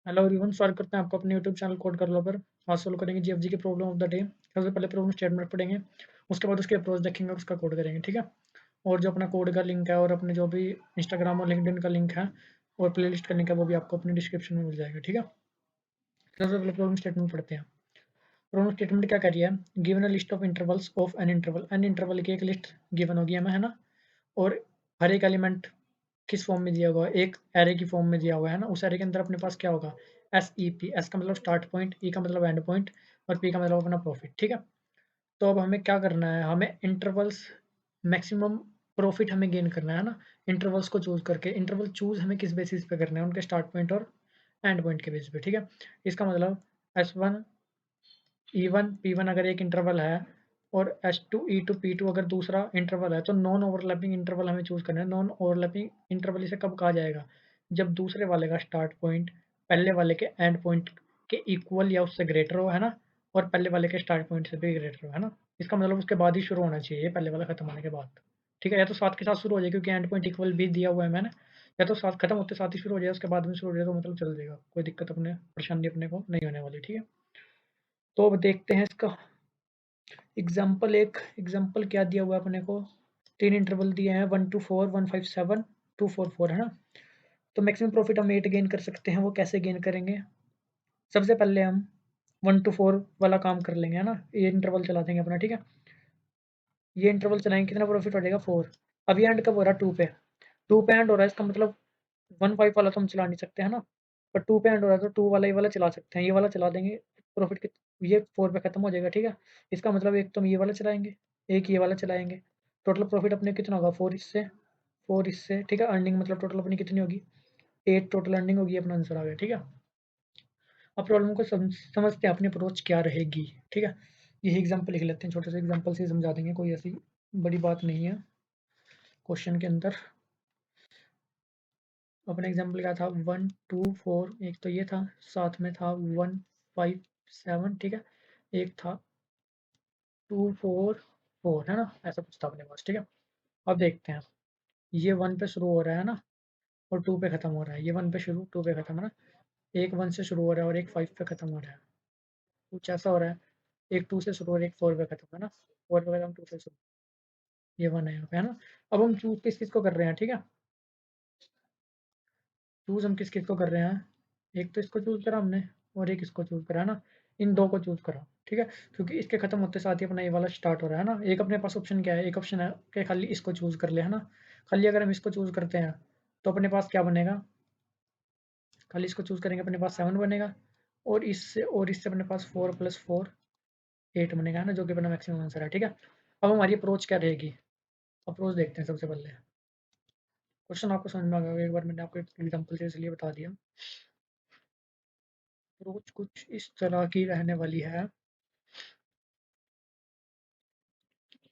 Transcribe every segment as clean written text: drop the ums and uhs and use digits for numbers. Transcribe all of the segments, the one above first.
Hello everyone, स्वागत करते हैं आपको अपने यूट्यूब चैनल कोड कर लो पर। आज सोल्व करेंगे जीएफजी की प्रॉब्लम ऑफ द डे। सबसे पहले प्रॉब्लम स्टेटमेंट पढ़ेंगे, उसके बाद उसकी अप्रोच देखेंगे और उसका कोड करेंगे, ठीक है। और जो अपना कोड का लिंक है और अपने जो भी इंस्टाग्राम और लिंक्डइन का लिंक है और प्लेलिस्ट का लिंक है वो भी आपको अपनी डिस्क्रिप्शन में मिल जाएगा, ठीक है। सबसे पहले प्रॉब्लम स्टेटमेंट पढ़ते हैं। प्रॉब्लम स्टेटमेंट क्या करिए, given a list of intervals of an interval की एक लिस्ट गिवन होगी हमें, है ना। और हर एक एलिमेंट किस फॉर्म में दिया हुआ है, एक एरे की फॉर्म में दिया हुआ है ना। उस एरे के अंदर अपने पास क्या होगा, एस ई पी। एस का मतलब स्टार्ट पॉइंट, ई का मतलब एंड पॉइंट और पी का मतलब अपना प्रॉफिट, ठीक है। तो अब हमें क्या करना है, हमें इंटरवल्स मैक्सिमम प्रॉफिट हमें गेन करना है ना। इंटरवल्स को चूज करके, इंटरवल चूज हमें किस बेसिस पे करना है, उनके स्टार्ट पॉइंट और एंड पॉइंट के बेसिस पे, ठीक है। इसका मतलब S1 E1 P1 अगर एक इंटरवल है और S2 E2 P2 अगर दूसरा इंटरवल है, तो नॉन ओवरलैपिंग इंटरवल हमें चूज करना है। नॉन ओवरलैपिंग इंटरवल इसे कब कहा जाएगा, जब दूसरे वाले का स्टार्ट पॉइंट पहले वाले के एंड पॉइंट के इक्वल या उससे ग्रेटर हो, है ना। और पहले वाले के स्टार्ट पॉइंट से भी ग्रेटर हो, है ना। इसका मतलब उसके बाद ही शुरू होना चाहिए, पहले वाला खत्म होने के बाद, ठीक है। या तो साथ के साथ शुरू हो जाए क्योंकि एंड पॉइंट इक्वल भी दिया हुआ है मैंने, या तो साथ खत्म होते साथ ही शुरू हो जाए, उसके बाद में शुरू हो जाए तो मतलब चल जाएगा, कोई दिक्कत अपने परेशानी अपने को नहीं होने वाली, ठीक है। तो अब देखते हैं इसका एग्जाम्पल। एक एग्जाम्पल क्या दिया हुआ है अपने को, 3 इंटरवल दिए हैं, 1 to 4, 157, 244, है ना। तो मैक्सिमम प्रॉफिट हम 8 गेन कर सकते हैं, वो कैसे गेन करेंगे। सबसे पहले हम 1 to 4 वाला काम कर लेंगे, है ना। ये इंटरवल चला देंगे अपना, ठीक है। ये इंटरवल चलाएंगे, कितना प्रॉफिट हो जाएगा 4। अब ये एंड कब हो रहा है, 2 पे। 2 पे एंड हो रहा है, इसका मतलब 1 5 वाला तो हम चला नहीं सकते, है ना। पर 2 पे एंड हो रहा है तो 2 वाला, ये वाला चला सकते हैं, ये वाला चला देंगे। प्रॉफिट कित ये 4 पे खत्म हो जाएगा, ठीक है। इसका मतलब एक तो हम ये वाला चलाएँगे, एक ये वाला चलाएँगे। टोटल प्रॉफिट अपने कितना होगा, 4 इससे, ठीक है। अर्निंग मतलब टोटल अपनी कितनी होगी, 8 टोटल अर्निंग होगी, अपना आंसर आ गया, ठीक है। अब प्रॉब्लम को समझते हैं अपनी अप्रोच क्या रहेगी, ठीक है। यही एग्जांपल लिख लेते हैं, छोटे से एग्जांपल से ही समझा देंगे, कोई ऐसी बड़ी बात नहीं है क्वेश्चन के अंदर। अपना एग्जाम्पल क्या था, 1 2 4, एक तो ये था, साथ में था 1 5 7, ठीक है। एक था 2 4 4, है ना, ऐसा कुछ था अपने पास, ठीक है। अब देखते हैं, ये 1 पे शुरू हो रहा है ना और 2 पे खत्म हो रहा है। ये 1 पे शुरू, 2 पे खत्म, है ना। एक 1 से शुरू हो रहा है और एक 5 पे खत्म हो रहा है। कुछ ऐसा हो रहा है, एक 2 से शुरू और एक 4 पे खत्म, है ना। 4 पे खत्म, 2 से शुरू, ये 1 है यहाँ पे, है ना। अब हम चूज किस चीज को कर रहे हैं, ठीक है। चूज हम किस किस को कर रहे हैं, एक तो इसको चूज करा हमने और एक इसको चूज करा, है ना। इन दो को चूज करा, ठीक है। क्योंकि इसके खत्म होते साथ ही अपना ये वाला स्टार्ट हो रहा है ना। एक अपने पास ऑप्शन क्या है, एक ऑप्शन है कि खाली इसको चूज कर ले, है ना। खाली अगर हम इसको चूज करते हैं तो अपने पास क्या बनेगा, खाली इसको चूज करेंगे अपने पास 7 बनेगा। और इससे अपने पास 4 + 4 8 बनेगा, है ना, जो कि अपना मैक्सिमम आंसर है, ठीक है। अब हमारी अप्रोच क्या रहेगी, अप्रोच देखते हैं सबसे पहले। क्वेश्चन आपको समझ में आ गया, एक बार मैंने आपको एग्जाम्पल से इसलिए बता दिया। अप्रोच कुछ इस तरह की रहने वाली है,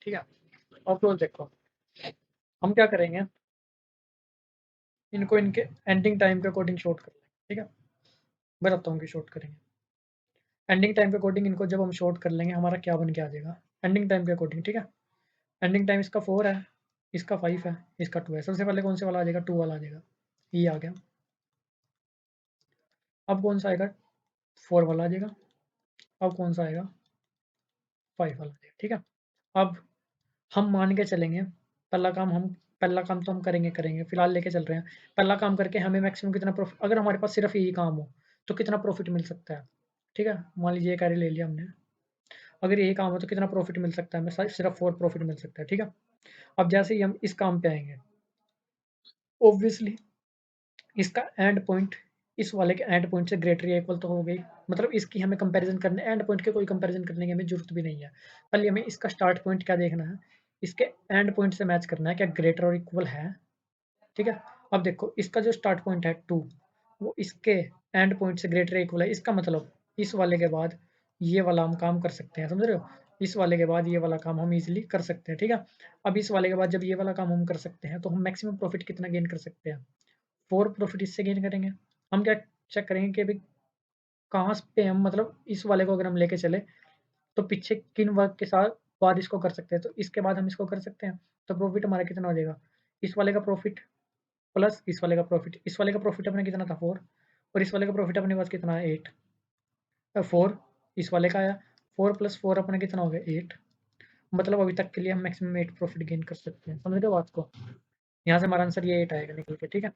ठीक है। अप्रोच देखो, हम क्या करेंगे, इनको इनके एंडिंग टाइम के अकॉर्डिंग शॉर्ट कर लेंगे, ठीक है। बताता हूँ कि शॉर्ट करेंगे। एंडिंग टाइम के अकॉर्डिंग इनको जब हम शॉर्ट कर लेंगे, हमारा क्या बन के आ जाएगा, एंडिंग टाइम के अकॉर्डिंग, ठीक है। एंडिंग टाइम इसका 4 है, इसका 5 है, इसका 2 है। सबसे पहले कौन से वाला आ जाएगा, 2 वाला आ जाएगा, ये आ गया। अब कौन सा आएगा, 4 वाला आ जाएगा। अब कौन सा आएगा, 5 वाला आ जाएगा, ठीक है। अब हम मान के चलेंगे, पहला काम तो हम करेंगे करेंगे फिलहाल लेके चल रहे हैं। पहला काम करके हमें मैक्सिमम कितना प्रॉफिट, अगर हमारे पास सिर्फ यही काम हो तो कितना प्रॉफिट मिल सकता है, ठीक है। मान लीजिए एक कैरी ले लिया हमने, अगर यही काम हो तो कितना प्रॉफिट मिल सकता है, हमें सिर्फ 4 प्रॉफिट मिल सकता है, ठीक है। अब जैसे ही हम इस काम पे आएंगे, ऑब्वियसली इसका एंड पॉइंट इस वाले के एंड पॉइंट से ग्रेटर या इक्वल तो हो गई। मतलब इसकी हमें कंपैरिजन करने, एंड पॉइंट के कोई कंपैरिजन करने की हमें जरूरत भी नहीं है। खाली हमें इसका स्टार्ट पॉइंट क्या देखना है, इसके एंड पॉइंट से मैच करना है, क्या ग्रेटर और इक्वल है, ठीक है। अब देखो इसका जो स्टार्ट पॉइंट है 2, वो इसके एंड पॉइंट से ग्रेटर या इक्वल है। इसका मतलब इस वाले के बाद ये वाला हम काम कर सकते हैं, समझ रहे हो। इस वाले के बाद ये वाला काम हम इजीली कर सकते हैं, ठीक है। अब इस वाले के बाद जब ये वाला काम हम कर सकते हैं तो हम मैक्सिमम प्रॉफिट कितना गेन कर सकते हैं, 4 प्रॉफिट इससे गेन करेंगे। हम क्या चेक करेंगे कि भाई कहाँ पे हम, मतलब इस वाले को अगर हम लेके चले तो पीछे किन वर्क के साथ बाद इसको कर सकते हैं, तो इसके बाद हम इसको कर सकते हैं। तो प्रॉफिट हमारा कितना हो जाएगा, इस वाले का प्रॉफिट प्लस इस वाले का प्रॉफिट। इस वाले का प्रॉफिट अपना कितना था, 4, और इस वाले का प्रॉफिट अपने पास कितना है 8, 4 इस वाले का आया, 4 + 4 अपना कितना हो गया 8। मतलब अभी तक के लिए हम मैक्सिमम 8 प्रॉफिट गेन कर सकते हैं। समझ रहे हो बात को? यहाँ से हमारा आंसर ये 8 आएगा निकल के, ठीक है?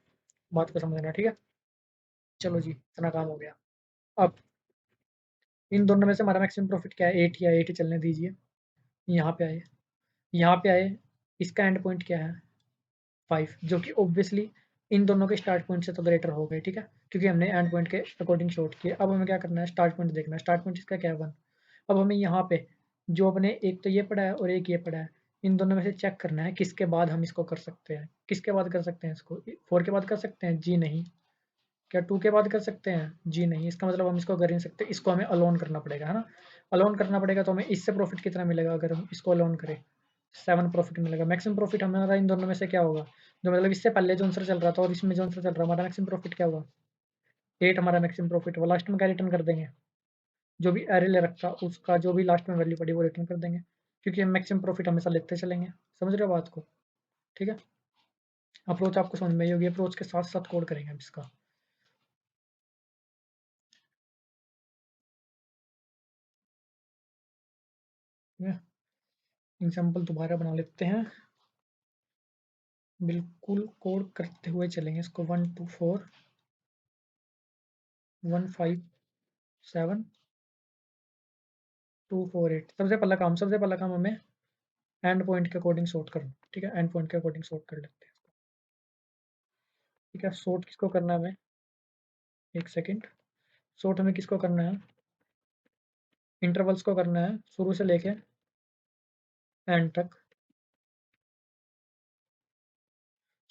बात को समझना, ठीक है? चलो जी, इतना काम हो गया। अब इन दोनों में से हमारा मैक्सिमम प्रॉफिट क्या है? 8 या 8 ही चलने दीजिए। यहाँ पे आए, यहाँ पे आए, इसका एंड पॉइंट क्या है? 5, जो कि ऑब्वियसली इन दोनों के स्टार्ट पॉइंट से तो ग्रेटर हो गए, ठीक है? क्योंकि हमने एंड पॉइंट के अकॉर्डिंग शॉर्ट किए। अब हमें क्या करना है? स्टार्ट पॉइंट देखना है। स्टार्ट पॉइंट इसका क्या है? 1। अब हमें यहाँ पे जो अपने एक तो ये पड़ा है और एक ये पड़ा है, इन दोनों में से चेक करना है किसके बाद हम इसको कर सकते हैं। किसके बाद कर सकते हैं इसको? 4 के बाद कर सकते हैं? जी नहीं। क्या 2 के बाद कर सकते हैं? जी नहीं। इसका मतलब हम इसको कर ही नहीं सकते, इसको हमें अलोन करना पड़ेगा, है ना? अलोन करना पड़ेगा तो हमें इससे प्रॉफिट कितना मिलेगा अगर हम इसको अलोन करें? 7 प्रॉफिट मिलेगा। मैक्सिमम प्रॉफिट हमारा इन दोनों में से क्या होगा? जो मतलब इससे पहले जो आंसर चल रहा था और इसमें जो आंसर चल रहा है, हमारा मैक्सिमम प्रॉफिट क्या होगा? 8 हमारा मैक्सिमम प्रॉफिट होगा। लास्ट में क्या रिटर्न कर देंगे? जो भी एरे ले रखा उसका जो भी लास्ट में वैल्यू पड़ी वो रिटर्न कर देंगे, क्योंकि हम मैक्सिमम प्रॉफिट हमेशा लेते चलेंगे। समझ रहे हो बात को? ठीक है? अप्रोच आपको समझ में आई होगी। अप्रोच के साथ साथ कोड करेंगे हम इसका। एग्जाम्पल दोबारा बना लेते हैं। बिल्कुल कोड करते हुए चलेंगे इसको। 1 2 4 1 5 7 2 4 8। सबसे पहला काम हमें एंड पॉइंट के अकॉर्डिंग सॉर्ट करना। ठीक है? एंड पॉइंट के अकॉर्डिंग सॉर्ट कर लेते हैं। ठीक है? सॉर्ट किसको करना है हमें? एक सेकेंड। सॉर्ट हमें किसको करना है? इंटरवल्स को करना है, शुरू से लेके एंड तक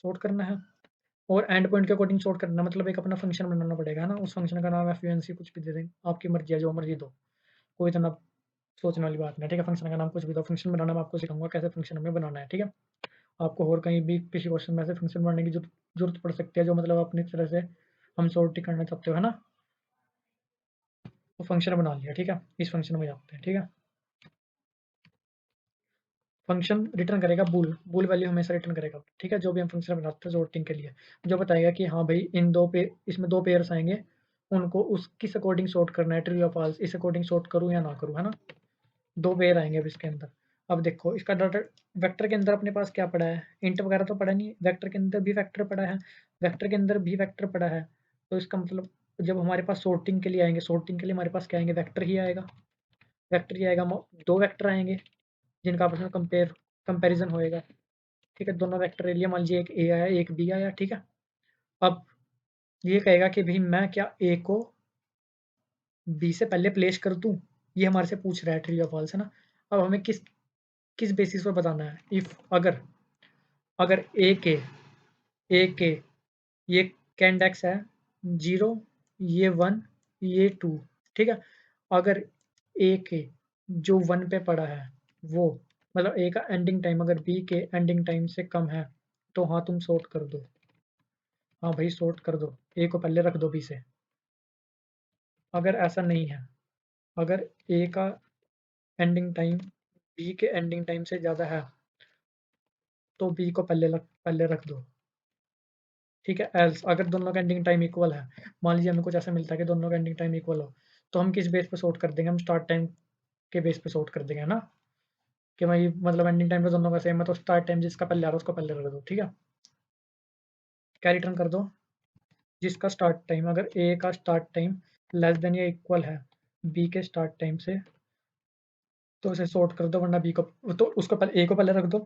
सॉर्ट करना है। और एंड पॉइंट के अकॉर्डिंग सॉर्ट करना मतलब एक अपना फंक्शन बनाना पड़ेगा, है ना? उस फंक्शन का नाम एफयूएनसी कुछ भी दे दें, आपकी मर्जी है, जो मर्जी दो, कोई इतना सोचने वाली बात नहीं। ठीक है? फंक्शन का नाम कुछ भी दो। फंक्शन बनाना मैं आपको सिखाऊंगा कैसे फंक्शन हमें बनाना है। ठीक है? आपको और कहीं भी किसी क्वेश्चन में ऐसे फंक्शन बनाने की जरूरत पड़ सकती है जो मतलब अपनी तरह से हम सॉर्ट करना चाहते हो, है ना? तो फंक्शन बना लिया। ठीक है? इस फंक्शन में जाते हैं। ठीक है? फंक्शन रिटर्न करेगा बूल। बूल वैल्यू हमेशा रिटर्न करेगा। ठीक है? जो भी हम फंक्शन बनाते हैं सॉर्टिंग के लिए, जो बताएगा कि हाँ भाई इन दो पे इसमें दो पेयर्स आएंगे, उनको उस किस अकॉर्डिंग सॉर्ट करना है, ट्रू या फॉल्स, इस अकॉर्डिंग सॉर्ट करूँ या ना करूँ, है ना? दो पेयर आएंगे अब इसके अंदर। अब देखो इसका डाटा वेक्टर के अंदर अपने पास क्या पड़ा है? इंट वगैरह तो पड़ा नहीं। वेक्टर के अंदर भी वेक्टर पड़ा है, वेक्टर के अंदर भी वेक्टर पड़ा है। तो इसका मतलब जब हमारे पास सॉर्टिंग के लिए आएंगे, सॉर्टिंग के लिए हमारे पास क्या आएंगे? वेक्टर ही आएगा। वेक्टर ही आएगा। दो वेक्टर आएंगे जिनका आपस में कंपेरिजन होएगा। ठीक है? दोनों वेक्टर ले लिया। मान लीजिए एक ए आया एक बी आया। ठीक है? अब ये कहेगा कि भाई मैं क्या ए को बी से पहले प्लेस कर दूं? ये हमारे से पूछ रहा है, ट्रू या फॉल्स, है ना? अब हमें किस किस बेसिस पर बताना है? इफ अगर अगर ए के ये कैंडेक्स है 0, ये 1, ये 2। ठीक है? अगर ए के जो 1 पे पड़ा है वो मतलब ए का एंडिंग टाइम अगर बी के एंडिंग टाइम से कम है तो हाँ तुम सॉर्ट कर दो। हाँ भाई सॉर्ट कर दो, ए को पहले रख दो बी से। अगर ऐसा नहीं है, अगर ए का एंडिंग टाइम बी के एंडिंग टाइम से ज़्यादा है तो बी को पहले रख दो। ठीक है? एल्स अगर दोनों का एंडिंग टाइम इक्वल है, मान लीजिए हमें कुछ ऐसा मिलता है कि दोनों का एंडिंग टाइम इक्वल हो, तो हम किस बेस पे सॉर्ट कर देंगे? हम स्टार्ट टाइम के बेस पे सॉर्ट कर देंगे, है ना? कि भाई मतलब एंडिंग टाइम तो दोनों का सेम है तो स्टार्ट टाइम जिसका पहले आ रहा है उसको पहले रख दो। ठीक है? क्या रिटर्न कर दो? जिसका स्टार्ट टाइम अगर ए का स्टार्ट टाइम लेस देन या इक्वल है बी के स्टार्ट टाइम से तो उसे सॉर्ट कर दो, वरना बी को तो उसको पहले ए को पहले रख दो,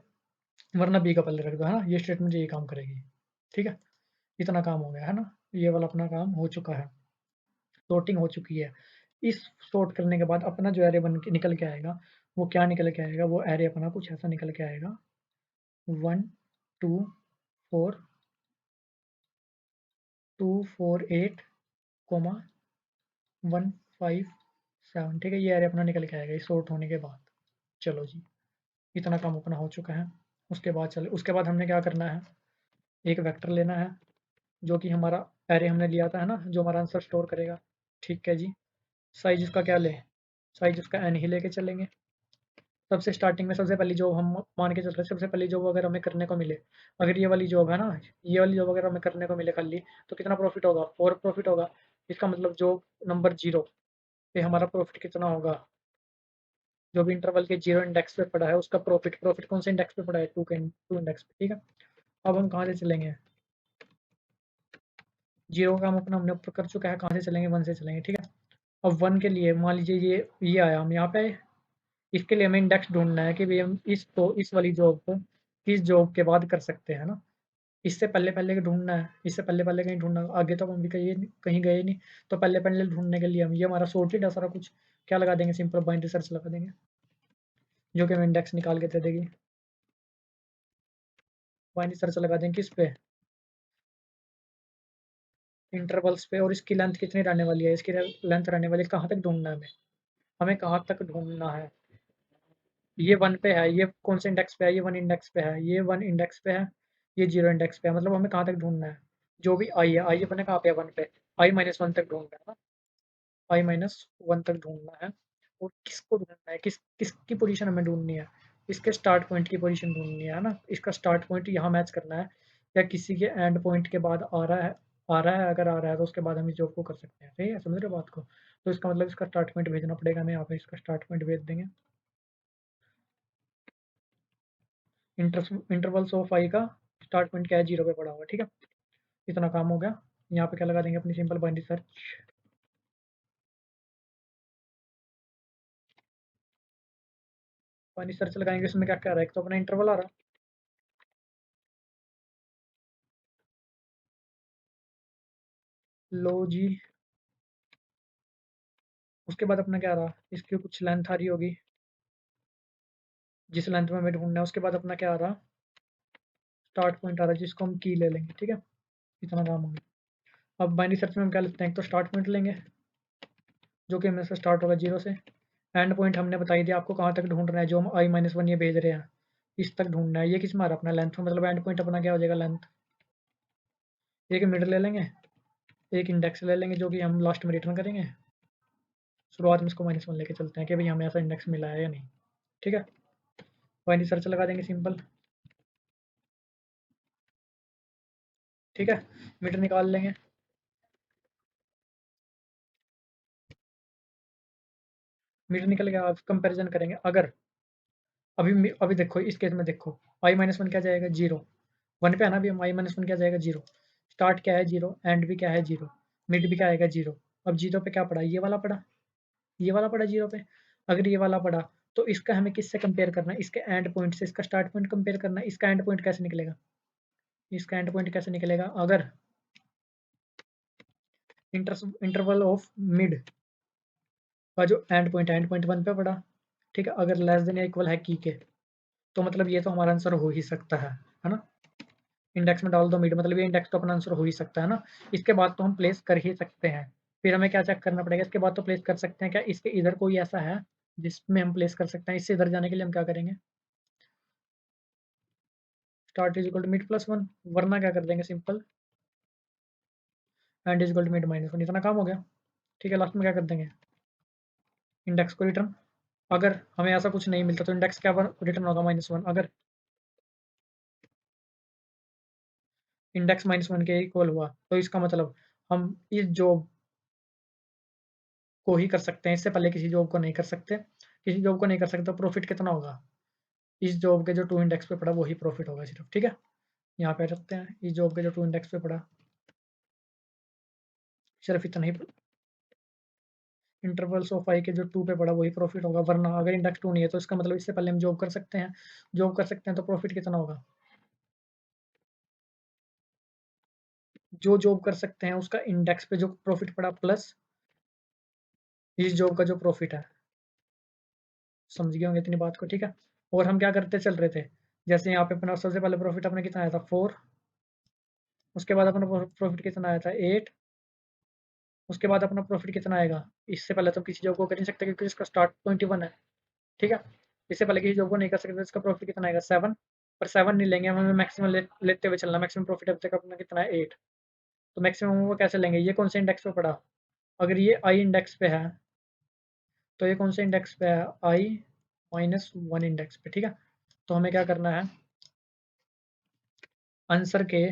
वरना बी को पहले रख दो, है ना? ये स्टेटमेंट यही काम करेगी। ठीक है? इतना काम हो गया, है ना? ये वाला अपना काम हो चुका है, सॉर्टिंग हो चुकी है। इस सॉर्ट करने के बाद अपना जो एरे बन के निकल के आएगा वो क्या निकल के आएगा? वो एरे अपना कुछ ऐसा निकल के आएगा 1 2 4 2 4 8 कोमा 1 5 7। ठीक है? ये एरे अपना निकल के आएगा इस सॉर्ट होने के बाद। चलो जी, इतना काम अपना हो चुका है। उसके बाद हमने क्या करना है? एक वेक्टर लेना है जो कि हमारा एरे हमने लिया था, है ना? जो हमारा आंसर स्टोर करेगा। ठीक है जी। साइज उसका क्या लें? साइज उसका एन ही लेके चलेंगे। सबसे स्टार्टिंग में सबसे पहली जॉब हम मान के चल रहे हैं, सबसे पहली जॉब अगर हमें करने को मिले, अगर ये वाली जॉब है ना, ये वाली जॉब अगर हमें करने को मिले खाली, तो कितना प्रॉफिट होगा? 4 प्रॉफिट होगा। इसका मतलब जो नंबर 0 पे हमारा प्रॉफिट कितना होगा, जो भी इंटरवल के 0 इंडेक्स पे पड़ा है उसका प्रॉफिट, प्रॉफिट कौन से इंडेक्स पे पड़ा है, 2 के 2 इंडेक्स पे, ठीक है। अब हम कहाँ से चलेंगे, 0 का काम अपना हमने ऊपर कर चुका है, कहाँ से चलेंगे, 1 से चलेंगे, ठीक है। अब 1 के लिए मान लीजिए ये आया, हम यहाँ पे आए, इसके लिए हमें इंडेक्स ढूंढना है कि भाई हम इस वाली जॉब को किस जॉब के बाद कर सकते हैं ना, इससे पहले पहले के ढूंढना है, इससे पहले पहले कहीं ढूंढना, आगे तो हम भी कहीं गए नहीं, तो पहले पहले ढूंढने के लिए हम, ये हमारा सॉर्टेड है सारा कुछ, क्या लगा देंगे, सिंपल बाइनरी सर्च लगा देंगे, जो कि हमें इंडेक्स निकाल के दे देगी। बाइनरी सर्च लगा देंगे किस पे, इंटरवल्स पे, और इसकी लेंथ कितनी रहने वाली है, इसकी लेंथ रहने वाली है, कहाँ तक ढूंढना है हमें, हमें कहाँ तक ढूंढना है, ये 1 पे है, ये कौन से इंडेक्स पे है, ये 1 इंडेक्स पे है, ये 1 इंडेक्स पे है, ये 0 इंडेक्स पे है, मतलब हमें कहाँ तक ढूंढना है, जो भी आई है, आई अपने कहाँ पे है, 1 पे, आई माइनस 1 तक ढूंढना है ना, आई माइनस 1 तक ढूंढना है। और किसको ढूंढना है, किसकी पोजीशन हमें ढूंढनी है, इसके स्टार्ट पॉइंट की पोजीशन ढूंढनी है ना, इसका स्टार्ट पॉइंट यहाँ मैच करना है, या किसी के एंड पॉइंट के बाद आ रहा है, अगर आ रहा है तो उसके बाद हम इस जॉब को कर सकते हैं, ठीक है, समझ रहे हो बात को। तो इसका मतलब इसका स्टार्ट पॉइंट भेजना पड़ेगा, हमें यहाँ पे इसका स्टार्ट पॉइंट भेज देंगे, इंटरवल्स ऑफ आई का स्टार्ट पॉइंट क्या है, 0 पे पड़ा हुआ, ठीक है। इतना काम हो गया। यहाँ पे क्या लगा देंगे, अपनी simple binary search, binary search लगाएंगे, इसमें क्या क्या आ रहा है, एक तो अपना इंटरवल आ रहा है, लो जी, उसके बाद अपना क्या आ रहा, इसकी कुछ लेंथ आ रही होगी, जिस लेंथ में हमें ढूंढना है, उसके बाद अपना क्या आ रहा, स्टार्ट पॉइंट आ रहा है, जिसको हम की ले लेंगे, ठीक है। इतना काम हो गया। अब बाइनरी सर्च में हम क्या लेते हैं, एक तो स्टार्ट पॉइंट लेंगे, जो कि हमें से स्टार्ट होगा 0 से, एंड पॉइंट हमने बताई दिया आपको कहाँ तक ढूंढना है, जो हम आई माइनस 1 ये भेज रहे हैं, इस तक ढूंढना है, ये किस में आ रहा है, अपना लेंथ में, मतलब एंड पॉइंट अपना क्या हो जाएगा, लेंथ, एक मिड ले लेंगे, एक इंडेक्स ले लेंगे, जो कि हम लास्ट में रिटर्न करेंगे, शुरुआत में इसको -1 लेके चलते हैं कि भाई हमें ऐसा इंडेक्स मिला है या नहीं, ठीक है। बाइनरी सर्च लगा देंगे सिंपल, ठीक है, मीटर निकाल लेंगे, मीटर निकल गया, अब कंपैरिजन करेंगे, अगर अभी देखो इस केस में देखो, आई माइनस 1 क्या जाएगा, 0, 1 पे है ना, अभी आई माइनस 1 क्या जाएगा, 0, स्टार्ट क्या है 0, एंड भी क्या है 0, मिड भी क्या आएगा 0, अब 0 पे क्या पड़ा, ये वाला पड़ा, ये वाला पड़ा 0 पे, अगर ये वाला पड़ा तो इसका हमें किससे कंपेयर करना है, इसके एंड पॉइंट से इसका स्टार्ट पॉइंट कंपेयर करना है, इसका एंड पॉइंट कैसे निकलेगा, इसका एंड पॉइंट कैसे निकलेगा, अगर इंटरवल ऑफ मिड का जो एंड पॉइंट 1 पे पड़ा, ठीक है, अगर लेस देन या इक्वल है की के, तो मतलब ये तो हमारा आंसर हो ही सकता है ना, इंडेक्स में डाल दो मिड, मतलब ये इंडेक्स तो अपना आंसर हो ही सकता है ना, इसके बाद तो हम प्लेस कर ही सकते हैं, फिर हमें क्या चेक करना पड़ेगा, इसके बाद तो प्लेस कर सकते हैं, क्या इसके इधर कोई ऐसा है जिसमें हम प्लेस कर सकते हैं, इससे इधर जाने के लिए हम क्या करेंगे, start is equal to mid plus 1, वरना क्या कर देंगे, simple end is equal to mid minus 1, इतना काम हो गया, ठीक है। लास्ट में क्या कर देंगे, इंडेक्स को रिटर्न, अगर हमें ऐसा कुछ नहीं मिलता तो इंडेक्स क्या रिटर्न होगा, -1, अगर इंडेक्स -1 के इक्वल हुआ तो इसका मतलब हम इस जॉब को ही कर सकते हैं, इससे पहले किसी जॉब को नहीं कर सकते, किसी जॉब को नहीं कर सकते तो प्रॉफिट कितना होगा, इस जॉब के जो 2 इंडेक्स पे पड़ा वही प्रॉफिट होगा सिर्फ, ठीक है। यहाँ पे रखते हैं, इस जॉब के जो 2 इंडेक्स पे पड़ा सिर्फ इतना ही, इंटरवल्स ऑफ आई के जो 2 पे पड़ा वही प्रॉफिट होगा, वरना अगर इंडेक्स 2 नहीं है तो इसका मतलब इससे पहले हम जॉब कर सकते हैं, जॉब कर सकते हैं तो प्रॉफिट कितना होगा, जो जॉब कर सकते हैं उसका इंडेक्स पे जो प्रॉफिट पड़ा प्लस इस जॉब का जो प्रॉफिट है, समझ गए होंगे इतनी बात को, ठीक है। और हम क्या करते चल रहे थे, जैसे यहाँ पे अपना सबसे पहले प्रॉफिट अपना कितना आया था, 4, उसके बाद अपना प्रॉफिट कितना आया था, 8, उसके बाद अपना प्रॉफिट कितना आएगा, इससे पहले तो किसी जॉब को कर नहीं सकते क्योंकि इसका स्टार्ट पॉइंट 1 है, ठीक है। इससे पहले किसी जॉब को नहीं कर सकते तो इसका प्रॉफिट कितना आएगा, 7, पर 7 नहीं लेंगे, हमें मैक्सिमम लेते हुए चलना, मैक्सिमम प्रॉफिट अब तक अपना कितना है, 8, तो मैक्सिमम वो कैसे लेंगे, ये कौन से इंडेक्स पे पड़ा, अगर ये आई इंडेक्स पे है तो ये कौन से इंडेक्स पे है, आई -1 इंडेक्स पे, ठीक है। तो हमें क्या करना है, आंसर के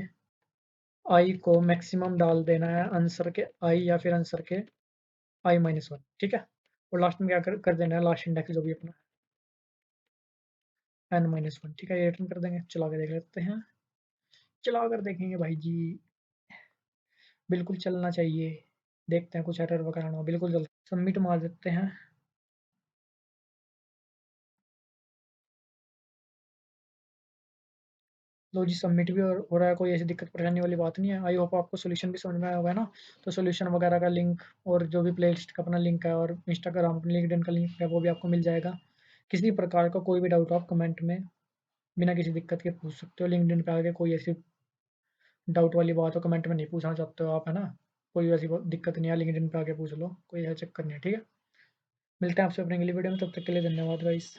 आई को मैक्सिमम डाल देना है आंसर के आई या फिर आंसर के i-1, ठीक है। और लास्ट में क्या कर देना है, लास्ट इंडेक्स जो भी अपना n-1, ठीक है। ये रिटर्न कर देंगे, चला के देख लेते हैं, चला कर देखेंगे भाई जी। बिल्कुल चलना चाहिए, देखते हैं कुछ एरर वगैरह ना हो, बिल्कुल जल्द सबमिट मार देते हैं। लो जी, सबमिट भी हो रहा है, कोई ऐसी दिक्कत परेशानी वाली बात नहीं है। आई होप आपको सोल्यूशन भी समझ में आया होगा ना। तो सोल्यूशन वगैरह का लिंक और जो भी प्लेलिस्ट का अपना लिंक है और इंस्टाग्राम लिंक्डइन का लिंक है वो भी आपको मिल जाएगा। किसी प्रकार का कोई भी डाउट हो आप कमेंट में बिना किसी दिक्कत के पूछ सकते हो। लिंक्डइन पे आके कोई ऐसी डाउट वाली बात हो कमेंट में नहीं पूछना चाहते हो आप, है ना, कोई ऐसी दिक्कत नहीं है, लिंक्डइन पे आके पूछ लो, कोई ऐसा चक्कर नहीं है, ठीक है। मिलते हैं आपसे अपने अगली वीडियो में, तब तक के लिए धन्यवाद गाइस।